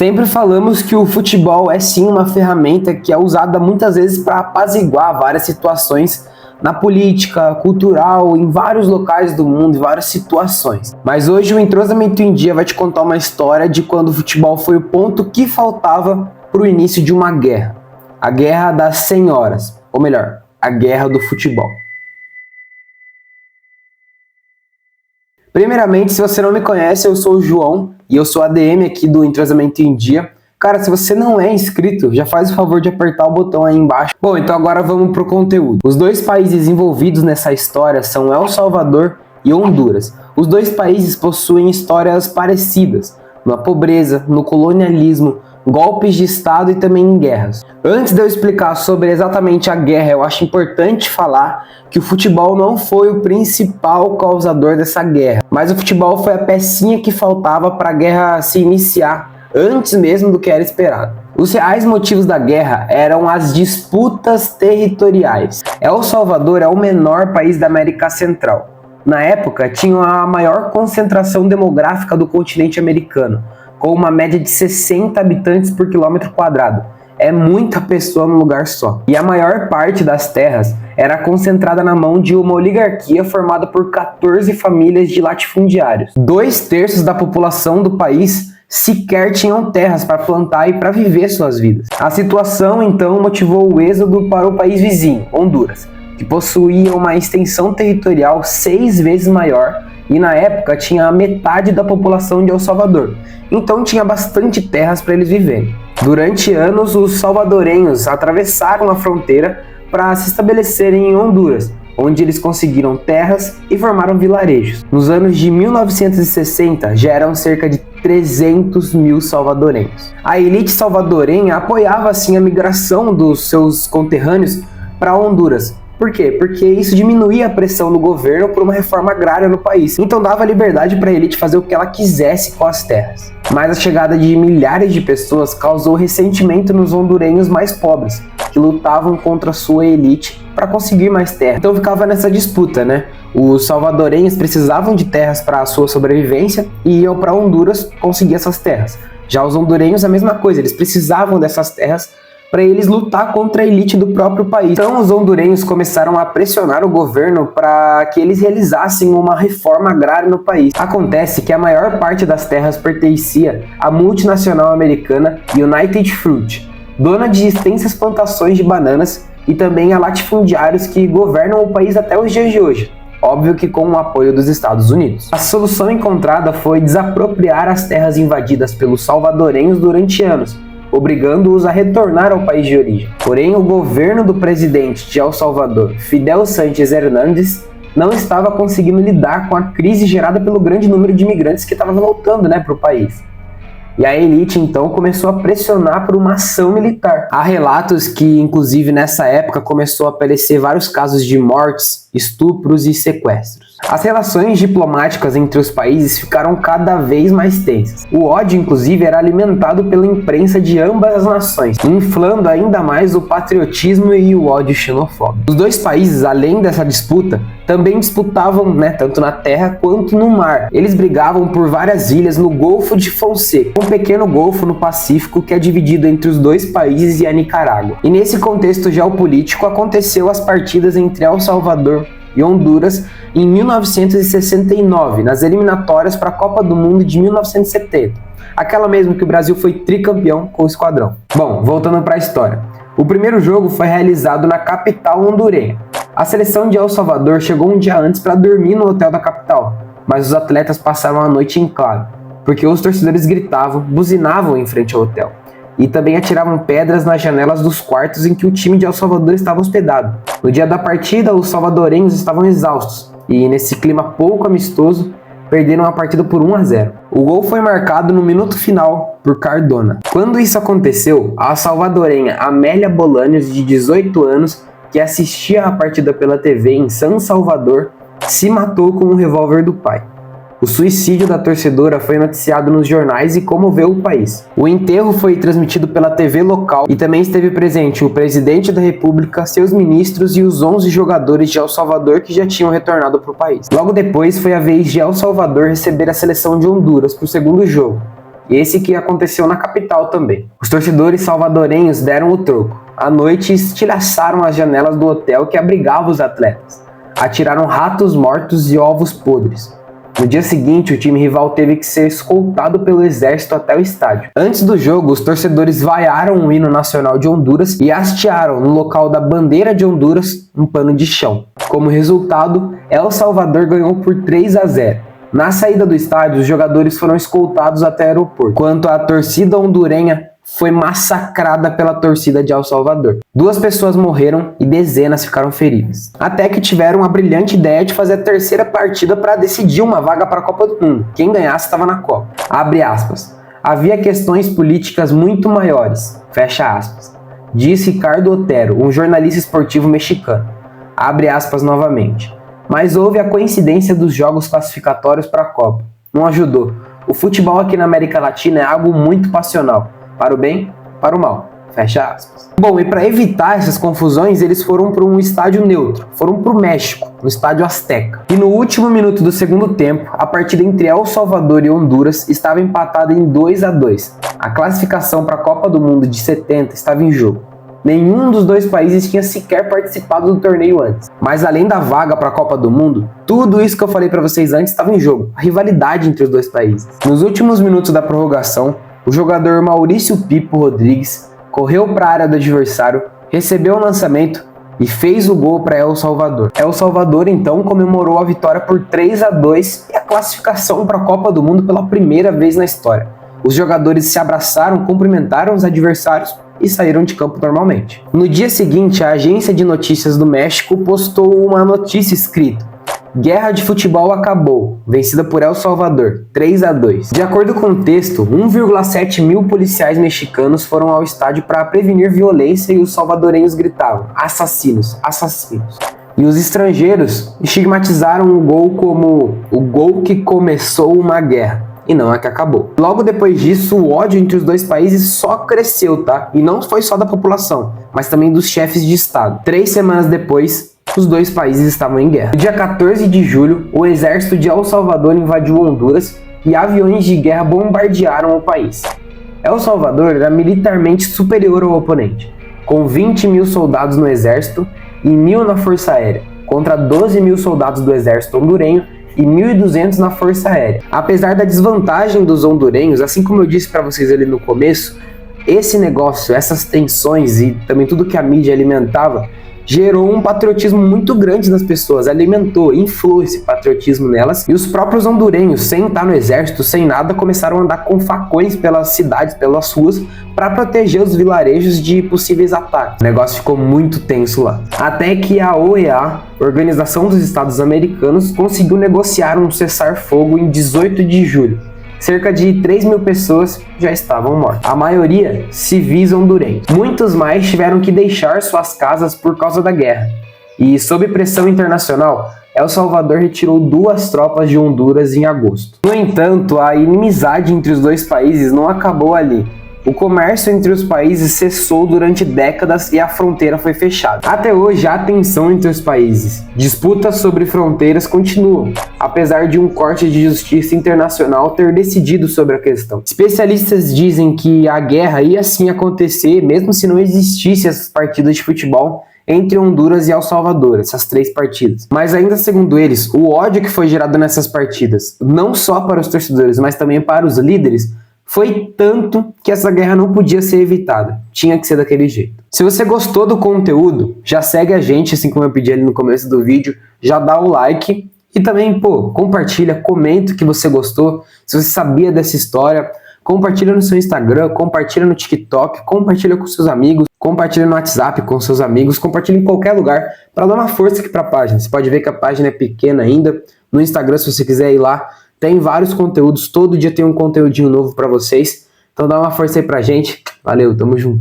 Sempre falamos que o futebol é sim uma ferramenta que é usada muitas vezes para apaziguar várias situações na política, cultural, em vários locais do mundo, em várias situações. Mas hoje o Entrosamento em Dia vai te contar uma história de quando o futebol foi o ponto que faltava para o início de uma guerra. A Guerra das 100 Horas, ou melhor, a Guerra do Futebol. Primeiramente, se você não me conhece, eu sou o João e eu sou ADM aqui do Entrosamento em Dia. Cara, se você não é inscrito, já faz o favor de apertar o botão aí embaixo. Bom, então agora vamos pro conteúdo. Os dois países envolvidos nessa história são El Salvador e Honduras. Os dois países possuem histórias parecidas, na pobreza, no colonialismo, golpes de estado e também em guerras. Antes de eu explicar sobre exatamente a guerra, eu acho importante falar que o futebol não foi o principal causador dessa guerra, mas o futebol foi a pecinha que faltava para a guerra se iniciar antes mesmo do que era esperado. Os reais motivos da guerra eram as disputas territoriais. El Salvador é o menor país da América Central. Na época, tinha a maior concentração demográfica do continente americano, com uma média de 60 habitantes por quilômetro quadrado. É muita pessoa num lugar só. E a maior parte das terras era concentrada na mão de uma oligarquia formada por 14 famílias de latifundiários. 2/3 da população do país sequer tinham terras para plantar e para viver suas vidas. A situação então motivou o êxodo para o país vizinho, Honduras, que possuía uma extensão territorial 6 vezes maior e na época tinha a metade da população de El Salvador, então tinha bastante terras para eles viverem. Durante anos, os salvadorenhos atravessaram a fronteira para se estabelecerem em Honduras, onde eles conseguiram terras e formaram vilarejos. Nos anos de 1960, já eram cerca de 300 mil salvadorenhos. A elite salvadorenha apoiava assim a migração dos seus conterrâneos para Honduras. Por quê? Porque isso diminuía a pressão do governo por uma reforma agrária no país. Então dava liberdade para a elite fazer o que ela quisesse com as terras. Mas a chegada de milhares de pessoas causou ressentimento nos hondurenhos mais pobres, que lutavam contra a sua elite para conseguir mais terra. Então ficava nessa disputa, né? Os salvadorenhos precisavam de terras para a sua sobrevivência e iam para Honduras conseguir essas terras. Já os hondurenhos a mesma coisa, eles precisavam dessas terras para eles lutar contra a elite do próprio país. Então os hondurenhos começaram a pressionar o governo para que eles realizassem uma reforma agrária no país. Acontece que a maior parte das terras pertencia à multinacional americana United Fruit, dona de extensas plantações de bananas, e também a latifundiários que governam o país até os dias de hoje. Óbvio que com o apoio dos Estados Unidos. A solução encontrada foi desapropriar as terras invadidas pelos salvadorenhos durante anos, obrigando-os a retornar ao país de origem. Porém, o governo do presidente de El Salvador, Fidel Sánchez Hernández, não estava conseguindo lidar com a crise gerada pelo grande número de imigrantes que estavam voltando para o país. E a elite então começou a pressionar por uma ação militar. Há relatos que, inclusive nessa época, começou a aparecer vários casos de mortes, estupros e sequestros. As relações diplomáticas entre os países ficaram cada vez mais tensas. O ódio, inclusive, era alimentado pela imprensa de ambas as nações, inflando ainda mais o patriotismo e o ódio xenofóbico. Os dois países, além dessa disputa, também disputavam, tanto na terra quanto no mar. Eles brigavam por várias ilhas no Golfo de Fonseca, um pequeno golfo no Pacífico que é dividido entre os dois países e a Nicarágua. E nesse contexto geopolítico aconteceu as partidas entre El Salvador e Honduras em 1969, nas eliminatórias para a Copa do Mundo de 1970. Aquela mesmo que o Brasil foi tricampeão com o esquadrão. Bom, voltando para a história. O primeiro jogo foi realizado na capital hondurenha. A seleção de El Salvador chegou um dia antes para dormir no hotel da capital, mas os atletas passaram a noite em claro, porque os torcedores gritavam, buzinavam em frente ao hotel e também atiravam pedras nas janelas dos quartos em que o time de El Salvador estava hospedado. No dia da partida, os salvadorenhos estavam exaustos e, nesse clima pouco amistoso, perderam a partida por 1-0. O gol foi marcado no minuto final por Cardona. Quando isso aconteceu, a salvadorenha Amélia Bolaños, de 18 anos, que assistia a partida pela TV em San Salvador, se matou com o revólver do pai. O suicídio da torcedora foi noticiado nos jornais e comoveu o país. O enterro foi transmitido pela TV local e também esteve presente o presidente da República, seus ministros e os 11 jogadores de El Salvador que já tinham retornado para o país. Logo depois foi a vez de El Salvador receber a seleção de Honduras para o segundo jogo. e esse que aconteceu na capital também. Os torcedores salvadorenhos deram o troco. À noite, estilhaçaram as janelas do hotel que abrigava os atletas. Atiraram ratos mortos e ovos podres. No dia seguinte, o time rival teve que ser escoltado pelo exército até o estádio. Antes do jogo, os torcedores vaiaram o hino nacional de Honduras e hastearam no local da bandeira de Honduras um pano de chão. Como resultado, El Salvador ganhou por 3-0. Na saída do estádio, os jogadores foram escoltados até o aeroporto, enquanto a torcida hondurenha foi massacrada pela torcida de El Salvador. 2 pessoas morreram e dezenas ficaram feridas. Até que tiveram a brilhante ideia de fazer a terceira partida para decidir uma vaga para a Copa do Mundo. Quem ganhasse estava na Copa. Abre aspas. Havia questões políticas muito maiores. Fecha aspas. Diz Ricardo Otero, um jornalista esportivo mexicano. Abre aspas novamente. Mas houve a coincidência dos jogos classificatórios para a Copa. Não ajudou. O futebol aqui na América Latina é algo muito passional. Para o bem, para o mal. Fecha aspas. Bom, e para evitar essas confusões, eles foram para um estádio neutro. Foram para o México, no estádio Azteca. E no último minuto do segundo tempo, a partida entre El Salvador e Honduras estava empatada em 2-2. A classificação para a Copa do Mundo de 70 estava em jogo. Nenhum dos dois países tinha sequer participado do torneio antes. Mas além da vaga para a Copa do Mundo, tudo isso que eu falei para vocês antes estava em jogo. A rivalidade entre os dois países. Nos últimos minutos da prorrogação, o jogador Maurício Pipo Rodrigues correu para a área do adversário, recebeu o lançamento e fez o gol para El Salvador. El Salvador então comemorou a vitória por 3-2 e a classificação para a Copa do Mundo pela primeira vez na história. Os jogadores se abraçaram, cumprimentaram os adversários e saíram de campo normalmente. No dia seguinte, a agência de notícias do México postou uma notícia escrita: Guerra de futebol acabou, vencida por El Salvador, 3-2. De acordo com o texto, 1,7 mil policiais mexicanos foram ao estádio para prevenir violência e os salvadorenhos gritavam: assassinos, assassinos. E os estrangeiros estigmatizaram o gol como o gol que começou uma guerra, e não a que acabou. Logo depois disso, o ódio entre os dois países só cresceu, tá? E não foi só da população, mas também dos chefes de estado. 3 semanas depois, os dois países estavam em guerra. No dia 14 de julho, o exército de El Salvador invadiu Honduras e aviões de guerra bombardearam o país. El Salvador era militarmente superior ao oponente, com 20 mil soldados no exército e 1.000 na força aérea, contra 12 mil soldados do exército hondurenho e 1.200 na força aérea. Apesar da desvantagem dos hondurenhos, assim como eu disse para vocês ali no começo, esse negócio, essas tensões e também tudo que a mídia alimentava, gerou um patriotismo muito grande nas pessoas, alimentou, inflou esse patriotismo nelas, e os próprios hondurenhos, sem estar no exército, sem nada, começaram a andar com facões pelas cidades, pelas ruas, para proteger os vilarejos de possíveis ataques. O negócio ficou muito tenso lá. Até que a OEA, Organização dos Estados Americanos, conseguiu negociar um cessar-fogo em 18 de julho. Cerca de 3 mil pessoas já estavam mortas. A maioria civis hondurenhos. Muitos mais tiveram que deixar suas casas por causa da guerra. E sob pressão internacional, El Salvador retirou 2 tropas de Honduras em agosto. No entanto, a inimizade entre os dois países não acabou ali. O comércio entre os países cessou durante décadas e a fronteira foi fechada. Até hoje há tensão entre os países. Disputas sobre fronteiras continuam, apesar de um corte de justiça internacional ter decidido sobre a questão. Especialistas dizem que a guerra ia sim acontecer, mesmo se não existisse essas partidas de futebol entre Honduras e El Salvador, essas 3 partidas. Mas ainda segundo eles, o ódio que foi gerado nessas partidas, não só para os torcedores, mas também para os líderes, foi tanto que essa guerra não podia ser evitada. Tinha que ser daquele jeito. Se você gostou do conteúdo, já segue a gente, assim como eu pedi ali no começo do vídeo, já dá o like e também, compartilha, comenta o que você gostou, se você sabia dessa história, compartilha no seu Instagram, compartilha no TikTok, compartilha com seus amigos, compartilha no WhatsApp com seus amigos, compartilha em qualquer lugar para dar uma força aqui para a página. Você pode ver que a página é pequena ainda. No Instagram, se você quiser ir lá, tem vários conteúdos, todo dia tem um conteúdinho novo pra vocês. Então dá uma força aí pra gente. Valeu, tamo junto.